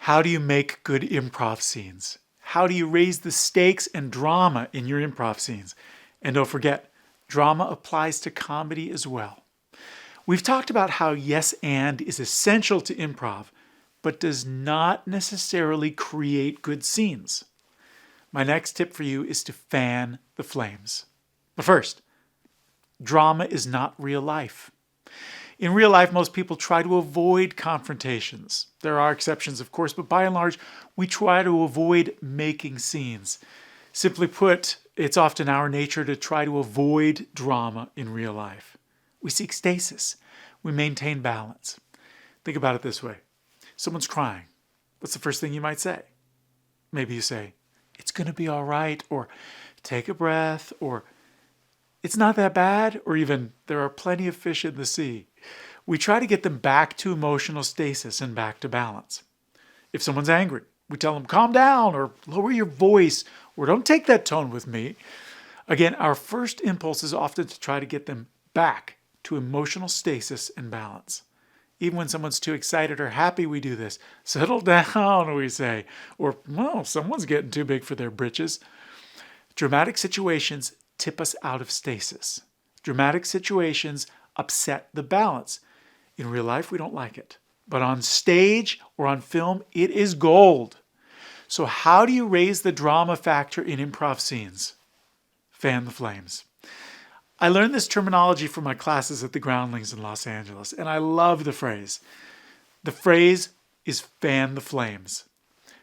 How do you make good improv scenes? How do you raise the stakes and drama in your improv scenes? And don't forget, drama applies to comedy as well. We've talked about how yes and is essential to improv, but does not necessarily create good scenes. My next tip for you is to fan the flames. But first, drama is not real life. In real life, most people try to avoid confrontations. There are exceptions, of course, but by and large, we try to avoid making scenes. Simply put, it's often our nature to try to avoid drama in real life. We seek stasis. We maintain balance. Think about it this way. Someone's crying. What's the first thing you might say? Maybe you say, "It's going to be all right," or "Take a breath," or "It's not that bad," or even "There are plenty of fish in the sea." We try to get them back to emotional stasis and back to balance. If someone's angry, we tell them, "Calm down," or "Lower your voice," or "Don't take that tone with me." Again, our first impulse is often to try to get them back to emotional stasis and balance. Even when someone's too excited or happy, we do this. "Settle down," we say. Or, "Well, someone's getting too big for their britches." Dramatic situations tip us out of stasis. Dramatic situations upset the balance. In real life, we don't like it. But on stage or on film, it is gold. So how do you raise the drama factor in improv scenes? Fan the flames. I learned this terminology from my classes at the Groundlings in Los Angeles, and I love the phrase. The phrase is fan the flames.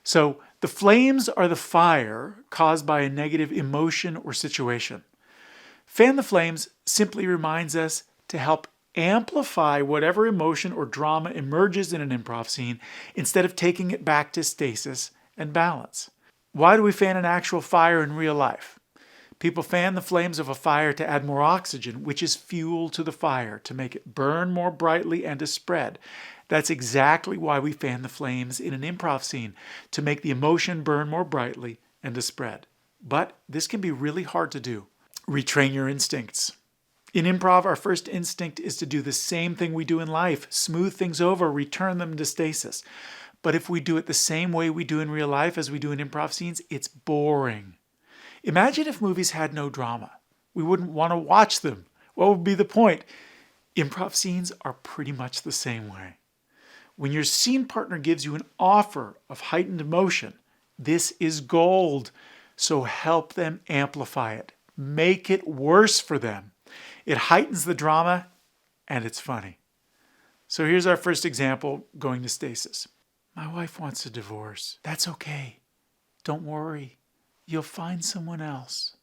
So the flames are the fire caused by a negative emotion or situation. Fan the flames simply reminds us to help amplify whatever emotion or drama emerges in an improv scene instead of taking it back to stasis and balance. Why do we fan an actual fire in real life? People fan the flames of a fire to add more oxygen, which is fuel to the fire, to make it burn more brightly and to spread. That's exactly why we fan the flames in an improv scene, to make the emotion burn more brightly and to spread. But this can be really hard to do. Retrain your instincts. In improv, our first instinct is to do the same thing we do in life, smooth things over, return them to stasis. But if we do it the same way we do in real life as we do in improv scenes, it's boring. Imagine if movies had no drama. We wouldn't want to watch them. What would be the point? Improv scenes are pretty much the same way. When your scene partner gives you an offer of heightened emotion, this is gold. So help them amplify it. Make it worse for them. It heightens the drama, and it's funny. So here's our first example going to stasis. "My wife wants a divorce." "That's okay. Don't worry. You'll find someone else."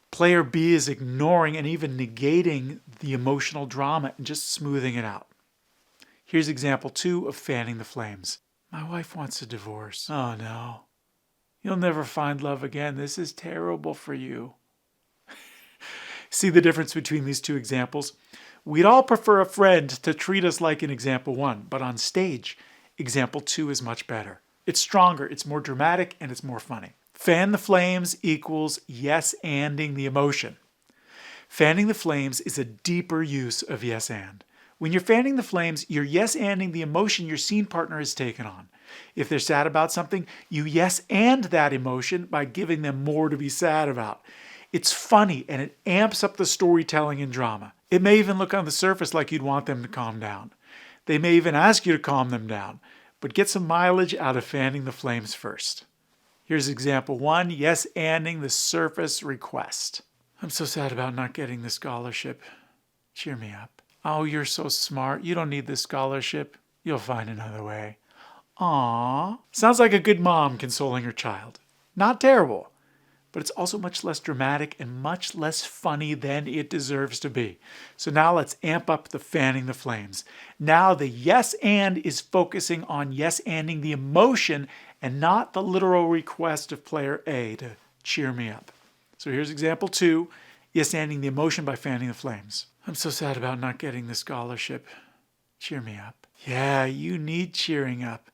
Player B is ignoring and even negating the emotional drama and just smoothing it out. Here's example 2 of fanning the flames. "My wife wants a divorce." "Oh no. You'll never find love again. This is terrible for you." See the difference between these two examples? We'd all prefer a friend to treat us like in example 1, but on stage, example 2 is much better. It's stronger, it's more dramatic, and it's more funny. Fan the flames equals yes-anding the emotion. Fanning the flames is a deeper use of yes and. When you're fanning the flames, you're yes-anding the emotion your scene partner has taken on. If they're sad about something, you yes-and that emotion by giving them more to be sad about. It's funny and it amps up the storytelling and drama. It may even look on the surface like you'd want them to calm down. They may even ask you to calm them down, but get some mileage out of fanning the flames first. Here's example 1, yes-anding the surface request. "I'm so sad about not getting the scholarship. Cheer me up." "Oh, you're so smart. You don't need this scholarship. You'll find another way." Aww. Sounds like a good mom consoling her child. Not terrible, but it's also much less dramatic and much less funny than it deserves to be. So now let's amp up the fanning the flames. Now the yes and is focusing on yes-anding the emotion and not the literal request of player A to cheer me up. So here's example 2, yes-anding the emotion by fanning the flames. "I'm so sad about not getting the scholarship. Cheer me up." "Yeah, you need cheering up.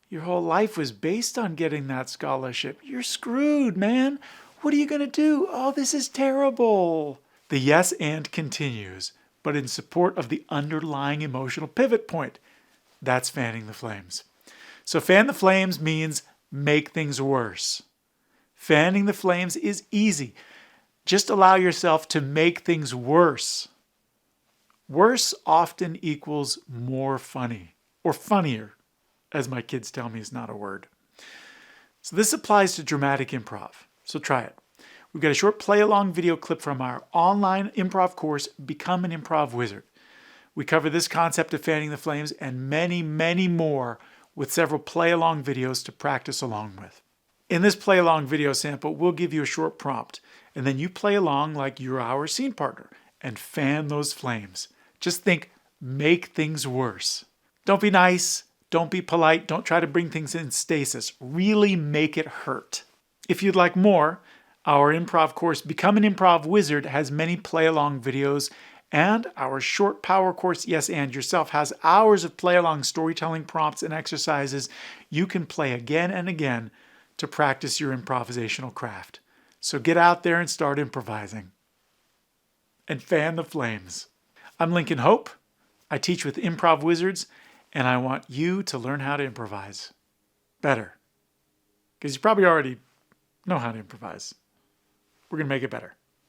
Your whole life was based on getting that scholarship. You're screwed, man. What are you going to do? Oh, this is terrible." The yes and continues, but in support of the underlying emotional pivot point. That's fanning the flames. So fan the flames means make things worse. Fanning the flames is easy. Just allow yourself to make things worse. Worse often equals more funny, or funnier, as my kids tell me is not a word. So this applies to dramatic improv. So try it. We've got a short play-along video clip from our online improv course, Become an Improv Wizard. We cover this concept of fanning the flames and many, many more with several play-along videos to practice along with. In this play-along video sample, we'll give you a short prompt, and then you play along like you're our scene partner and fan those flames. Just think, make things worse. Don't be nice, don't be polite, don't try to bring things in stasis. Really make it hurt. If you'd like more, our improv course, Become an Improv Wizard, has many play-along videos, and our short power course, Yes and Yourself, has hours of play-along storytelling prompts and exercises you can play again and again to practice your improvisational craft. So get out there and start improvising. And fan the flames. I'm Lincoln Hope. I teach with Improv Wizards, and I want you to learn how to improvise better. Because you probably already know how to improvise. We're going to make it better.